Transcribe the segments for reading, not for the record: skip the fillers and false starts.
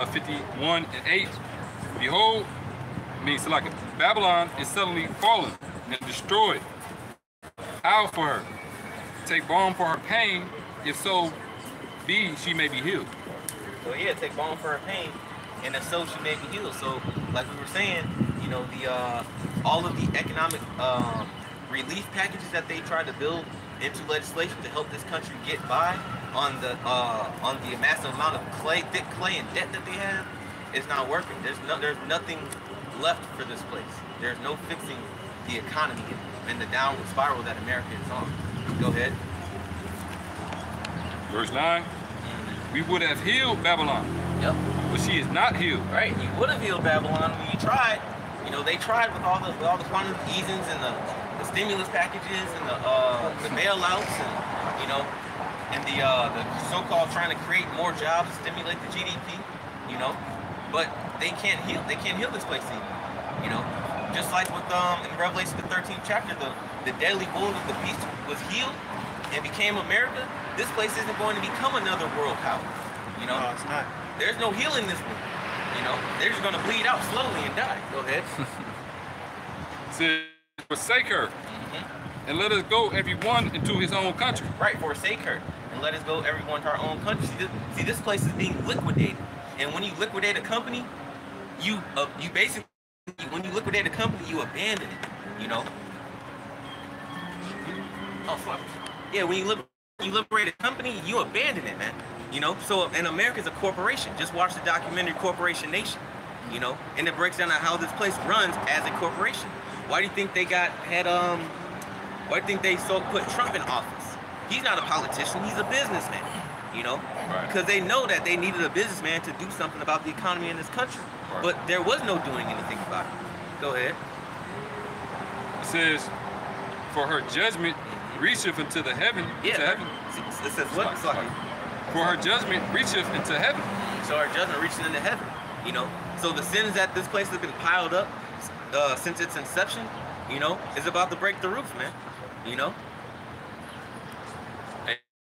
51 and 8. Behold, means like Babylon is suddenly fallen and destroyed. How for her? Take balm for her pain, if so be she may be healed. So yeah, take balm for her pain, and if so she may be healed. So like we were saying, you know, the all of the economic relief packages that they tried to build into legislation to help this country get by on the massive amount of thick clay and debt that they have, is not working. There's nothing left for this place. There's no fixing the economy and the downward spiral that America is on. Go ahead. Verse 9. We would have healed Babylon. Yep. But she is not healed. Right. You would have healed Babylon when you tried. You know, they tried with all the quantitative easings and the stimulus packages and the bailouts and, you know, and the so-called trying to create more jobs to stimulate the GDP, you know. But they can't heal this place anymore. You know. Just like with in Revelation the 13th chapter, the deadly wound of the beast was healed and became America. This place isn't going to become another world power. You know? No, it's not. There's no healing this one. You know? They're just going to bleed out slowly and die. Go ahead. Says, forsake her, and let us go everyone into his own country. Right, forsake her, and let us go everyone to our own country. See, this place is being liquidated. And when you liquidate a company, you basically, when you liquidate a company, you abandon it, you know? Oh, fuck. Yeah, when you liberate a company, you abandon it, man. You know? So, and America's a corporation. Just watch the documentary Corporation Nation, you know? And it breaks down on how this place runs as a corporation. Why do you think they why do you think they put Trump in office? He's not a politician, he's a businessman, you know? Right. Because they know that they needed a businessman to do something about the economy in this country. Right. But there was no doing anything about it. Go ahead. It says, for her judgment reacheth into the heaven. Yeah. To heaven. It says what? For her judgment reacheth into heaven. So her judgment reaching into heaven. You know? So the sins that this place has been piled up since its inception, you know, is about to break the roof, man. You know?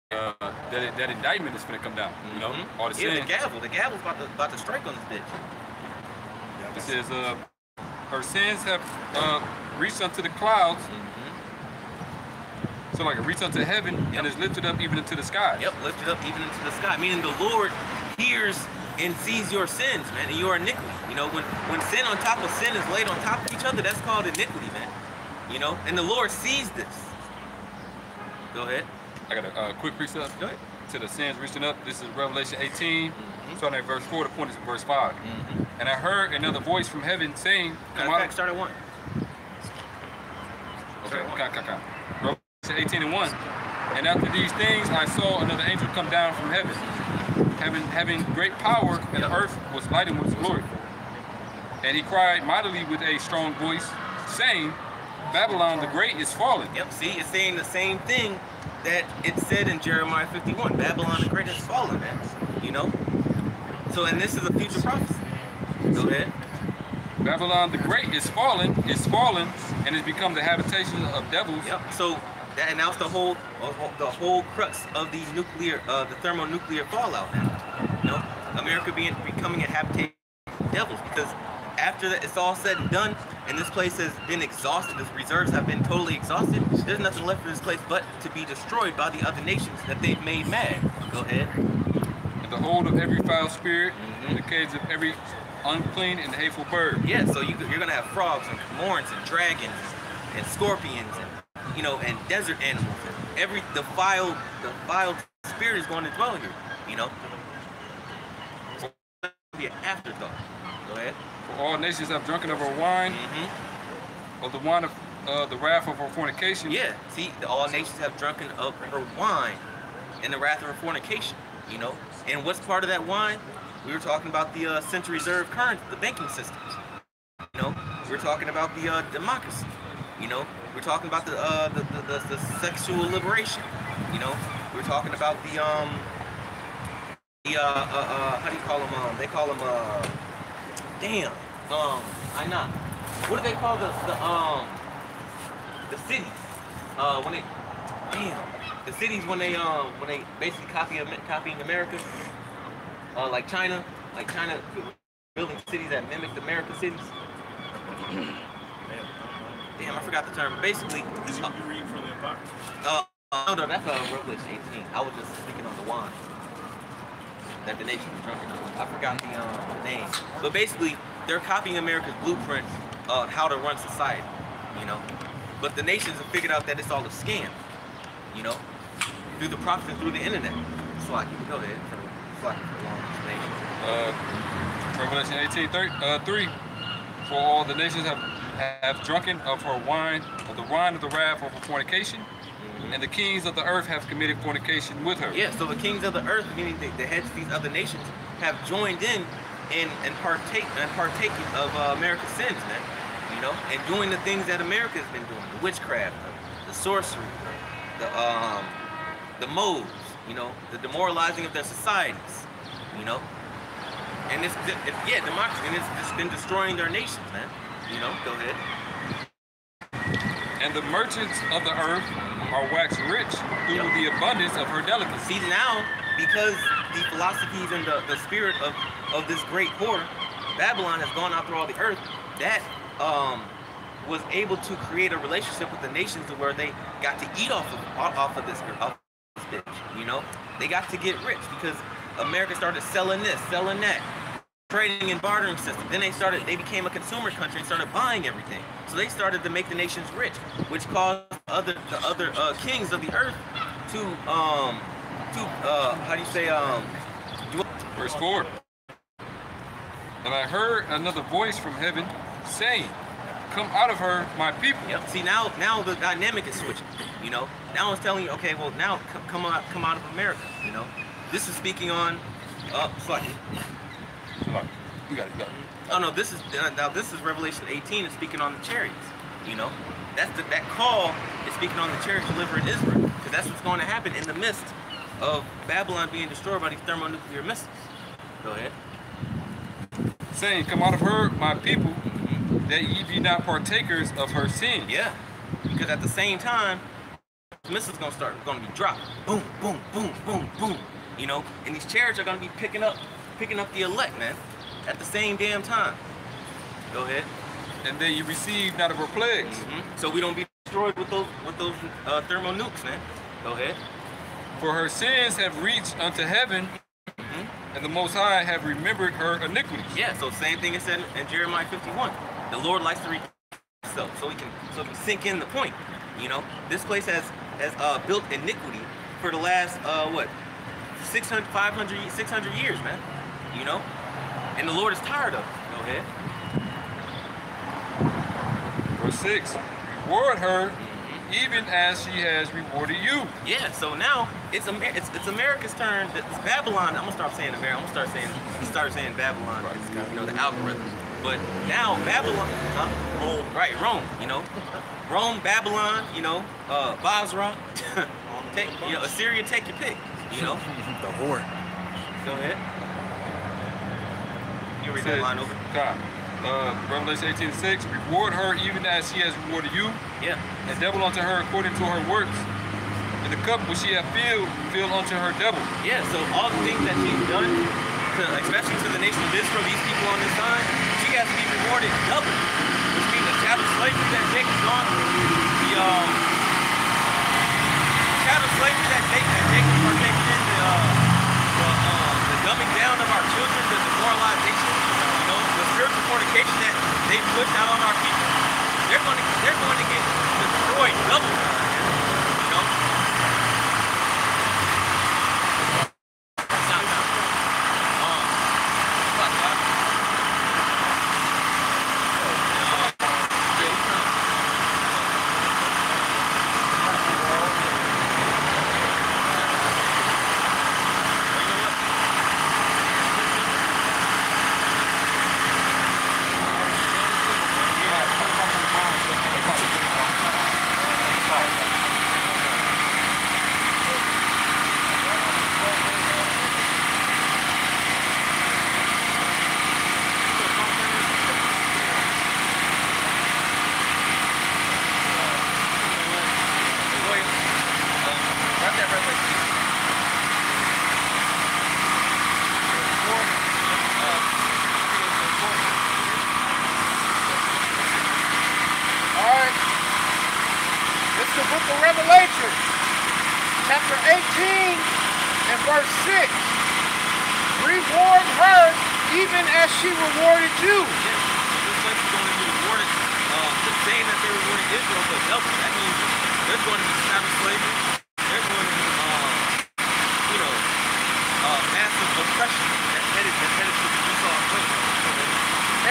That indictment is going to come down, you know? All the sins. The gavel's about to strike on this bitch. It says, her sins have reached unto the clouds, so like it reached unto heaven, and is lifted up even into the sky. Yep, lifted up even into the sky. Meaning the Lord hears and sees your sins, man, and your iniquity. You know, when sin on top of sin is laid on top of each other, that's called iniquity, man. You know, and the Lord sees this. Go ahead. I got a quick precept. Go ahead. To the sins reaching up. This is Revelation 18, starting at verse 4. The point is verse 5. And I heard another voice from heaven saying, "Come out." Start at 1. Okay, Revelation 18 and 1. And after these things, I saw another angel come down from heaven, having great power, and the earth was lightened with his glory. And he cried mightily with a strong voice, saying, Babylon the Great is fallen. Yep, see, it's saying the same thing that it said in Jeremiah 51. Babylon the Great is fallen, man. You know? So, and this is a future prophecy. Go ahead. Babylon the Great is fallen, and has become the habitation of devils. Yep. So that announced the whole crux of the thermonuclear fallout now. You know, America becoming a habitation of devils, because after that it's all said and done, and this place has been exhausted, its reserves have been totally exhausted, there's nothing left for this place but to be destroyed by the other nations that they've made mad. Go ahead. And the hold of every foul spirit, and the cage of every unclean and hateful bird. Yeah, so you're gonna have frogs and cormorants and dragons and scorpions and, you know, and desert animals. And every defiled spirit is going to dwell here. You know, so it's gonna be an afterthought. Go ahead. For all nations have drunken of her wine, of the wine of the wrath of her fornication. Yeah, see, all nations have drunken of her wine and the wrath of her fornication. You know, and what's part of that wine? We were talking about the Central Reserve currency, the banking systems. You know, we're talking about the democracy. You know, we're talking about the sexual liberation. You know, we're talking about the how do you call them? They call them I not. What do they call the cities? When they the cities when they basically copying America. Like China, like China building cities that mimicked American cities. Damn, I forgot the term. Basically, Did you read from the Apocrypha? no, that's Revelation 18. I was just speaking on the wine that the nation was drinking. I forgot the name. But basically, they're copying America's blueprint of how to run society, you know. But the nations have figured out that it's all a scam, you know, through the prophets and through the internet. So I can go ahead for a long explanation. Revelation 18:3. For all the nations have drunken of her wine, of the wine of the wrath of her fornication, and the kings of the earth have committed fornication with her. Yeah, so the kings of the earth, meaning the heads of these other nations, have joined in and partaking of America's sins, man. You know, and doing the things that America has been doing: the witchcraft, the sorcery, the modes, you know, the demoralizing of their societies, you know. And democracy, and it's just been destroying their nations, man. You know, go ahead. And the merchants of the earth are waxed rich through the abundance of her delicacy. See, now, because the philosophies and the spirit of this great whore, Babylon, has gone out through all the earth, that was able to create a relationship with the nations to where they got to eat off of this bitch, you know? They got to get rich because America started selling this, selling that, trading and bartering system. Then they became a consumer country and started buying everything. So they started to make the nations rich, which caused the other kings of the earth to how do you say Verse 4. And I heard another voice from heaven saying, "Come out of her, my people." Yep. See, now the dynamic is switching. You know, now it's telling you, okay, well now come out of America. You know, this is speaking on. You got it. Oh no, this is Revelation 18. It's speaking on the chariots. You know, that call is speaking on the chariots delivering Israel, because that's what's going to happen in the midst of Babylon being destroyed by these thermonuclear missiles. Go ahead. Saying, "Come out of her, my people, that ye be not partakers of her sin." Yeah, because at the same time, missiles going to be dropped. Boom, boom, boom, boom, boom. You know, and these chariots are going to be picking up the elect, man, at the same damn time. Go ahead. And then you receive not of her plagues. So we don't be destroyed with those thermonukes, man. Go ahead. For her sins have reached unto heaven, and the Most High have remembered her iniquities. Yeah, so same thing it said in Jeremiah 51. The Lord likes to repeat himself, so we can sink in the point. You know, this place has built iniquity for the last 600 years, man. You know, and the Lord is tired of it. Go ahead. Verse 6. Reward her, even as she has rewarded you. Yeah, so now it's America's turn. It's Babylon. I'm gonna start saying America. I'm gonna start saying Babylon. Right. You know, the algorithm. But now Babylon, Rome, right? Rome. You know, Rome, Babylon. You know, Basra. Assyria. Take your pick. You know, the whore. Go ahead. You read that line over. Revelation 18:6. Reward her even as she has rewarded you. Yeah. And double unto her according to her works. And the cup which she hath filled, fill unto her double. Yeah, so all the things that she's done, especially to the nation of Israel, these people on this side, she has to be rewarded double. Which means the chattel slavery that Jacob's gone through, the chattel slavery that Jacob partaken in, the dumbing down of our children, the demoralization, you know, the spiritual fornication that they pushed out on our people. They're going to get destroyed double time, you know. of Revelation, chapter 18 and verse 6. Reward her even as she rewarded you. Yes, this place is going to be rewarded. The saying that they rewarded Israel for double. That means there's going to be Sabbath slavery. There's going to be, massive oppression that's headed to the Esau place.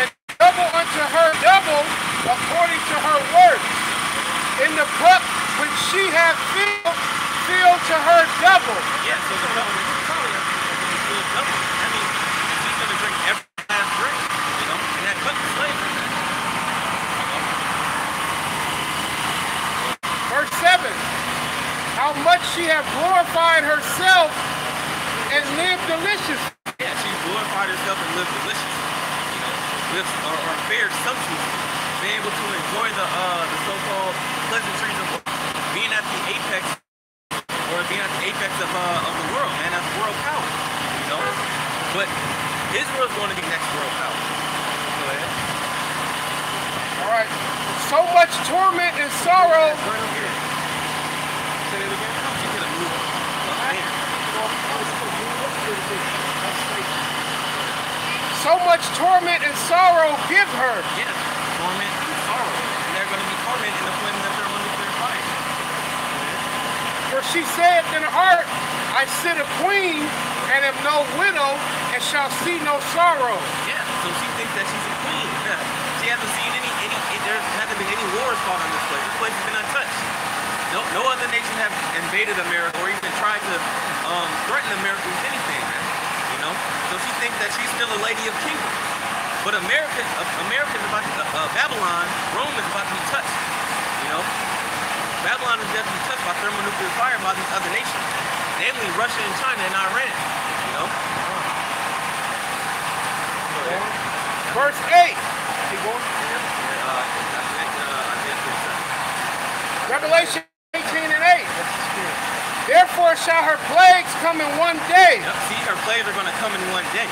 And double unto her double according to her works. In the cup which she hath filled, fill to her double. Yeah, so the cup which is probably filled double. That means she's going to drink every last drink, and that cup is slavery. Verse 7. How much she hath glorified herself and lived delicious. Yeah, she glorified herself and lived delicious. Lives or fared sumptuously. Being able to enjoy the so-called pleasantries of being at the apex, or being at the apex of the world, man, that's world power. But Israel's going to be next world power. Go ahead. All right. So much torment and sorrow. Right over here. Say it again. She's going to move up there. So much torment and sorrow give her. Yeah, torment and sorrow. And they're going to be torment in the flame that they're under their fire. For she saith in her heart, I sit a queen and am no widow and shall see no sorrow. Yeah, so she thinks that she's a queen. Yeah. She hasn't seen there hasn't been any wars fought on this place. This place has been untouched. No other nation have invaded America or even tried to threaten America with anything, man. So she thinks that she's still a lady of kingdom. But America's about to, Babylon, Rome is about to be touched. Babylon is definitely touched by thermonuclear fire by these other nations, namely Russia and China and Iran. Verse 8. Keep going. Revelation 18 and 8. Therefore shall her plagues come in one day. Yep, see, her plagues are going to come in one day.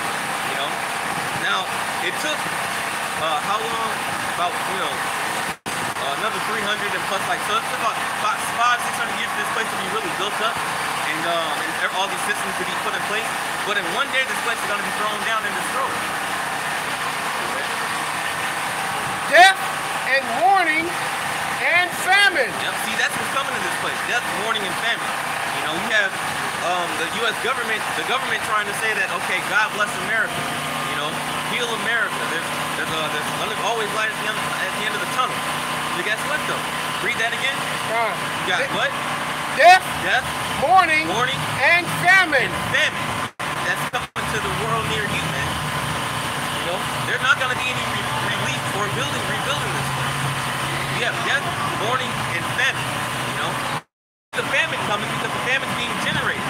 Now, it took how long? About, another 300 and plus, so it took about 500-600 years for this place to be really built up and all these systems to be put in place. But in one day, this place is going to be thrown down and destroyed. Death and mourning and famine. Yep, see, that's what's coming in this place. Death, mourning, and famine. We have the U.S. government, trying to say that, okay, God bless America. Heal America. There's always light at the end of the tunnel. But guess what, though? Read that again. You got what? Death, mourning, and famine. That's coming to the world near you, man. There's not going to be any relief or rebuilding this place. You have death, mourning, and famine. The famine coming because the famine is being generated,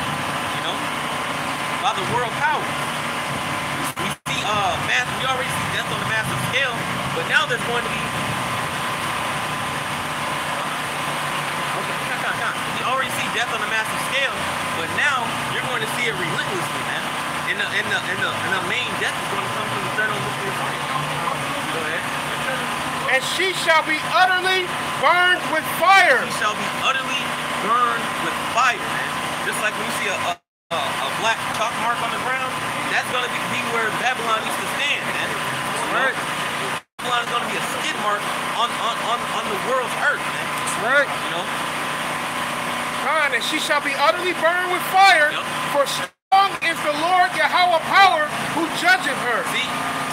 by the world power. We see we already see death on a massive scale, but now there's going to be we already see death on a massive scale, but now you're going to see it relentlessly, man. And the main death is going to come from the thermonuclear fire. Go ahead. And she shall be utterly burned with fire. She shall be utterly burned with fire, man. Just like when you see a black chalk mark on the ground, that's going to be where Babylon used to stand, man. Right. Babylon is going to be a skid mark on the world's earth, man. Right. And she shall be utterly burned with fire, for strong is the Lord Yahweh power who judgeth her. See,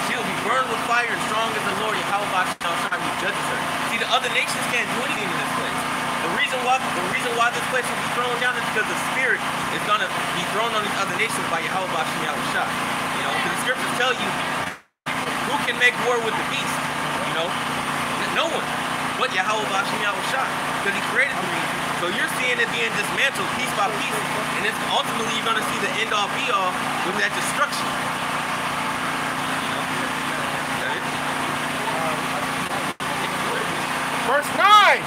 she'll be burned with fire, and strong is the Lord Yahweh who judges her. See, the other nations can't do anything in this place. The reason why this place will be thrown down is because the spirit is going to be thrown on these other nations by Yahweh Shah. Because the scriptures tell you who can make war with the beast. No one but Yahweh Shah, because he created the beast. So you're seeing it being dismantled piece by piece, and it's ultimately you're going to see the end all be all with that destruction. Verse 9.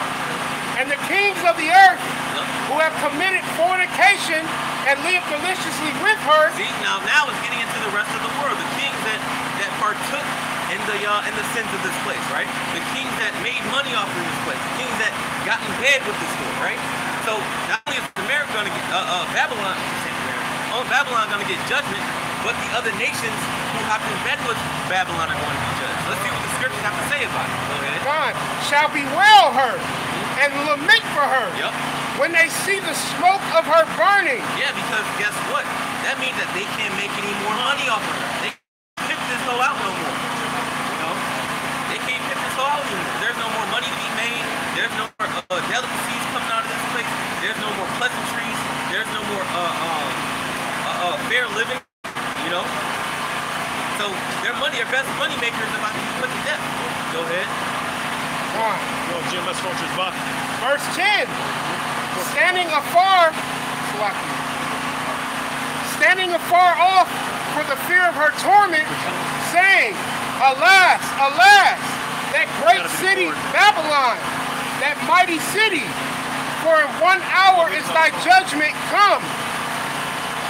And the kings of the earth who have committed fornication and lived deliciously with her. See, now it's getting into the rest of the world. The kings that partook in the sins of this place, right? The kings that made money off of this place, the kings that got in bed with this store, right? So not only is America going to get Babylon going to get judgment, but the other nations who have in bed with Babylon are going to be judged. Let's see what the scriptures have to say about it. Go ahead. God shall bewail her and lament for her. Yep. When they see the smoke of her burning. Yeah, because guess what? That means that they can't make any more money off of her. They can't pick this hoe out no more. You know? They can't pick this hoe out anymore. There's no more money to be made. There's no more delicacies coming out of this place. There's no more pleasantries. There's no more fair living. You know? So their best money makers are about to be put to death. Go ahead. Yo, GMS Fortress Buck. Verse 10. Standing afar off for the fear of her torment, saying, Alas, alas, that great city Babylon, that mighty city, for in 1 hour is thy judgment come.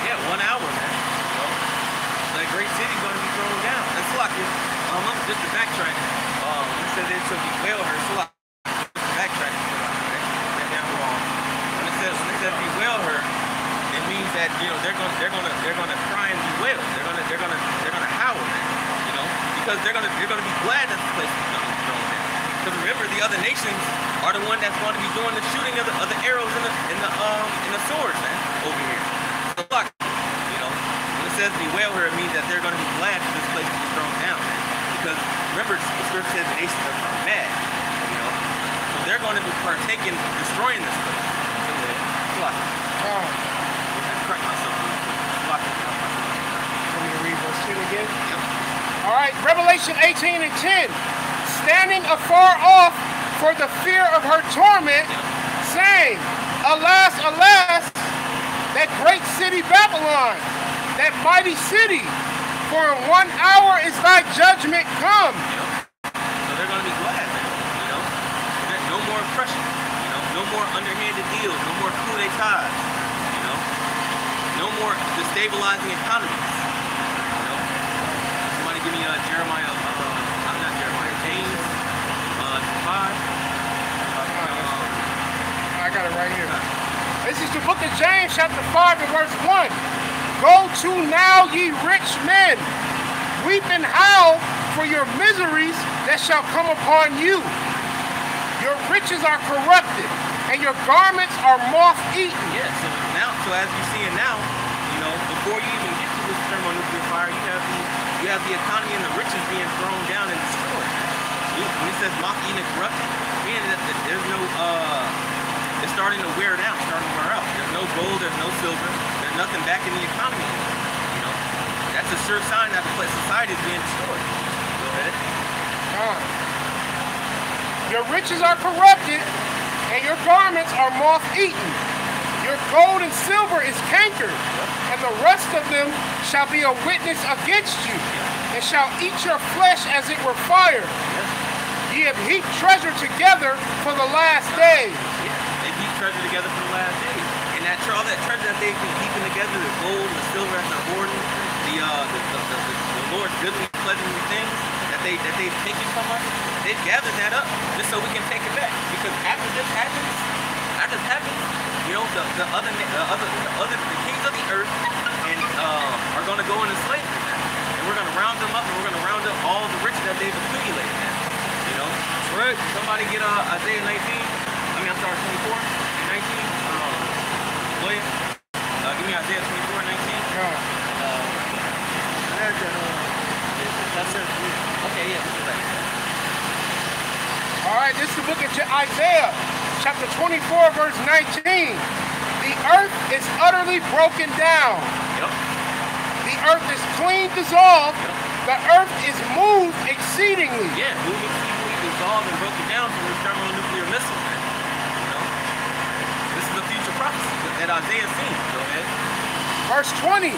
Yeah, 1 hour, man. You know, that great city is going to be thrown down. That's like it. Just to backtrack. You said they should bewail her. So like, backtrack. When it says bewail her, it means that they're gonna cry and bewail. They're gonna howl, man. You know, because they're gonna be glad that the place is going to be thrown down. Because remember, the other nations are the one that's going to be doing the shooting of the arrows in the swords, man, over here. So look, when it says bewail her, it means that they're going to be glad that this place is thrown down, man. Because remember, the scripture says the nations are mad. So they're going to be partaking, destroying this place. Let me read verse 10 again. Yep. All right, Revelation 18 and 10. Standing afar off for the fear of her torment, saying, Alas, alas, that great city Babylon, that mighty city, for in 1 hour is thy judgment come. So they're going to be glad, man. No more oppression. No more underhanded deals. No more coup d'etats. No more destabilizing economies. Somebody give me Jeremiah. Not Jeremiah. James 5. I got it right here. This is the book of James, chapter 5 and verse 1. Go to now, ye rich men, weep and howl for your miseries that shall come upon you. Your riches are corrupted, and your garments are moth-eaten. Yeah, so as you see it now, before you even get to this thermonuclear fire, you have the economy and the riches being thrown down and destroyed. When it says moth-eaten and corrupted, meaning that there's no, it's starting to wear down, starting to wear out. There's no gold, there's no silver, there's nothing back in the economy. That's a sure sign that the society is being destroyed. Go ahead. Your riches are corrupted, and your garments are moth-eaten. Your gold and silver is cankered, and the rest of them shall be a witness against you, and shall eat your flesh as it were fire. Ye have heaped treasure together for the last days. They heaped treasure together for the last days. And all that treasure that they've been heaping together, the gold, the silver, and the hoarding, the Lord's goodly, pleasant things that they've taken from us, they've gathered that up just so we can take it back. Because after this happens, the kings of the earth are going to go into slavery, and we're going to round them up, and we're going to round up all the riches that they've accumulated. Right. Somebody get Isaiah 19. I'm sorry, 24 and 19. William, give me Isaiah 24 and 19. That's it. Okay, yeah. All right, this is the book of Isaiah, chapter 24, verse 19. The earth is utterly broken down. Yep. The earth is clean dissolved. Yep. The earth is moved exceedingly. Yeah, moved exceedingly, dissolved and broken down from the thermonuclear missile. This is the future prophecy that Isaiah seen. Go ahead. Verse 20.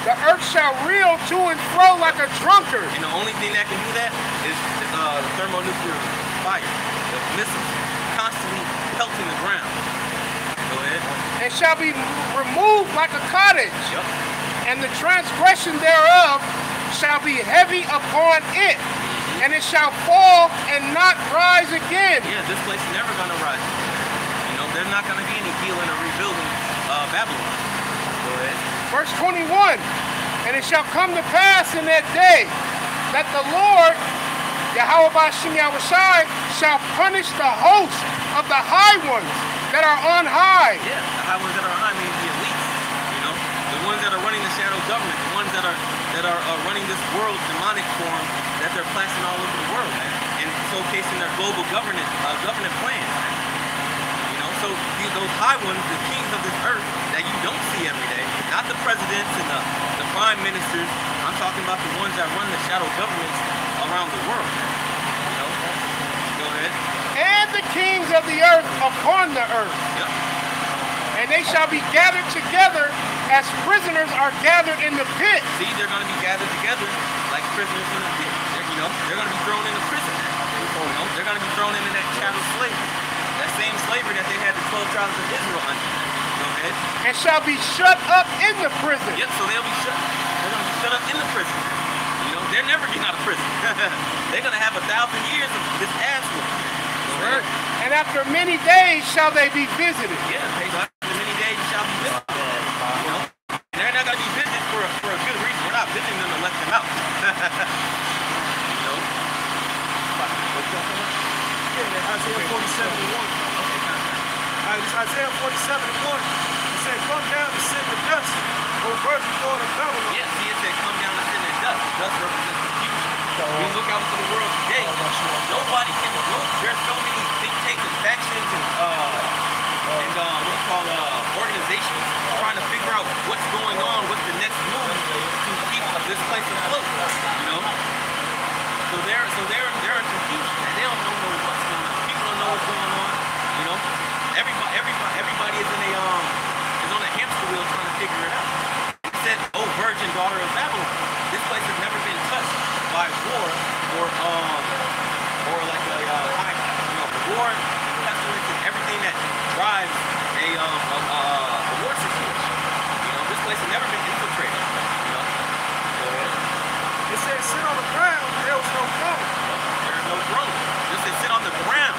The earth shall reel to and fro like a drunkard. And the only thing that can do that is the thermonuclear fire. The missiles constantly pelting the ground. Go ahead. And shall be removed like a cottage. Yep. And the transgression thereof shall be heavy upon it. and it shall fall and not rise again. Yeah, this place is never going to rise. You know, there's not going to be any healing or rebuilding Babylon. Go ahead. Verse 21, and it shall come to pass in that day that the Lord, Yahweh Bashim Yahushai, shall punish the host of the high ones that are on high. Yeah, the high ones that are on high means the elites. You know, the ones that are running the shadow government, the ones that are running this world demonic form that they're planting all over the world, man, and showcasing their global government plans. You know, so those high ones, the kings of this earth that you don't see every day, not the presidents and the prime ministers. I'm talking about the ones that run the shadow governments around the world. You know, go ahead. And the kings of the earth upon the earth. Yep. And they shall be gathered together as prisoners are gathered in the pit. See, they're going to be gathered together like prisoners in the pit. You know, they're going to be thrown into prison. You know, they're going to be thrown into that chattel slavery. That same slavery that they had the 12 tribes of Israel under. Go ahead. And shall be shut up in the prison. Yep, so they'll be shut. They're going to be shut up in the prison. You know, they're never getting out of prison. They're going to have 1,000 years of this ass whooping. Right. And after many days shall they be visited. Yeah, after many days shall be visited. You know, and they're not going to be visited for a good reason. We're not visiting them to let them out. You know. Isaiah 47:1. Isaiah 47:1. It said, come down and sit in the dust, O virgin daughter of Babylon. Yeah, see, it said, come down and sit in the dust. Dust represents confusion. When you look out into the world today, nobody can look. There's so many think tanks and factions and organizations trying to figure out what's going on, what's the next move to keep this place afloat. You know? So they're in confusion and they don't know what's going on. People don't know what's going on. You know? Everybody is on a hamster wheel trying to figure it out. It said, oh virgin daughter of Babylon. This place has never been touched by war or like a war, pestilence, and everything that drives a war situation. You know, this place has never been infiltrated. You know, It says sit on the ground, there was no throne. there is no throne. Just said sit on the ground,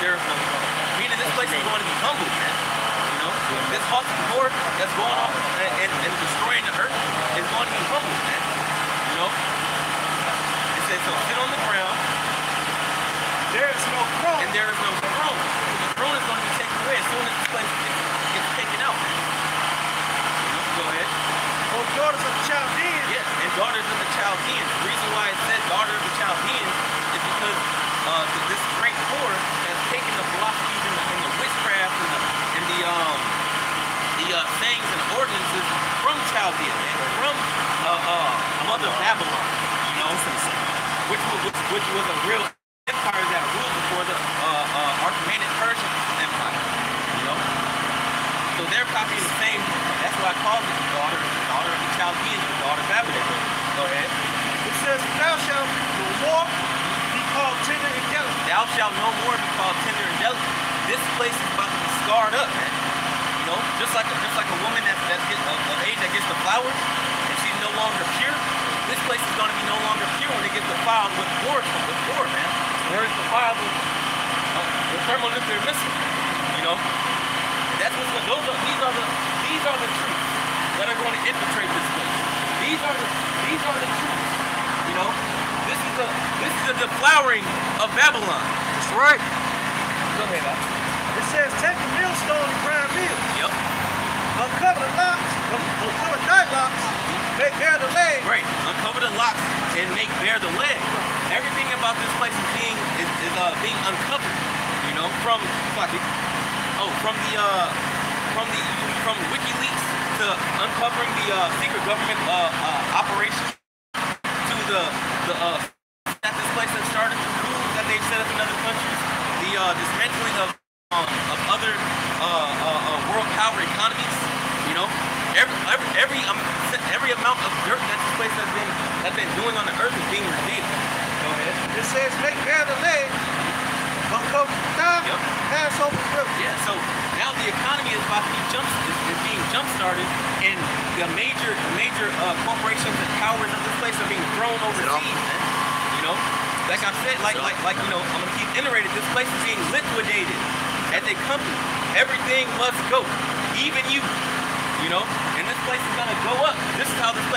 there is no throne. Meaning this place is going to be humbled, man. You know, this hostile war that's going on and destroying the earth is going to be humbled, man. You know. So sit on the ground. There is no throne. And there is no throne. So the throne is going to be taken away as soon as this place gets taken out. You know, go ahead. Oh, daughters of the Chaldeans. Yeah, and daughters of the Chaldeans. The reason why it said daughter of the Chaldeans is because this great war has taken the philosophies and the witchcraft and the sayings and ordinances from Chaldea and from Mother Babylon. You know, which was a real empire that ruled before the Achaemenid Persian Empire. You know, so they're copying the same. That's why I called it the daughter of the Chaldeans, the daughter of Babylon. Go ahead. It says, thou shalt no more be called tender and delicate. Thou shalt no more be called tender and delicate. This place is about to be scarred up, man. You know, just like a woman that gets of age that gets the flowers and she's no longer pure. This place is going to be no longer pure when it gets defiled with war, man. Where it's defiled with thermonuclear missiles. You know, that's what's going. These are the truths that are going to infiltrate this place. These are the truths. You know, this is the deflowering of Babylon. That's right. Go ahead, Al. It says, take the millstone and grind meal. Yep. Uncover the locks, uncover thy locks, make bare the leg. Right. Uncover the locks and make bare the leg. Everything about this place is being uncovered. You know, from WikiLeaks to uncovering the secret government operations to the that this place has started to prove that they've set up in other countries. The dismantling of other world power economies. You know, every amount of dirt that this place has been doing on the earth is being revealed. Go ahead. It says, make bare the leg, uncover the thigh, pass over the river. Yeah. So now the economy is about to be being jump started, and the major corporations and powers of this place are being thrown overseas. Man. You know, like I said, like you know, I'm gonna keep iterating. This place is being liquidated as a company. Everything must go, even you. You know, and this place is gonna go up. This is how this place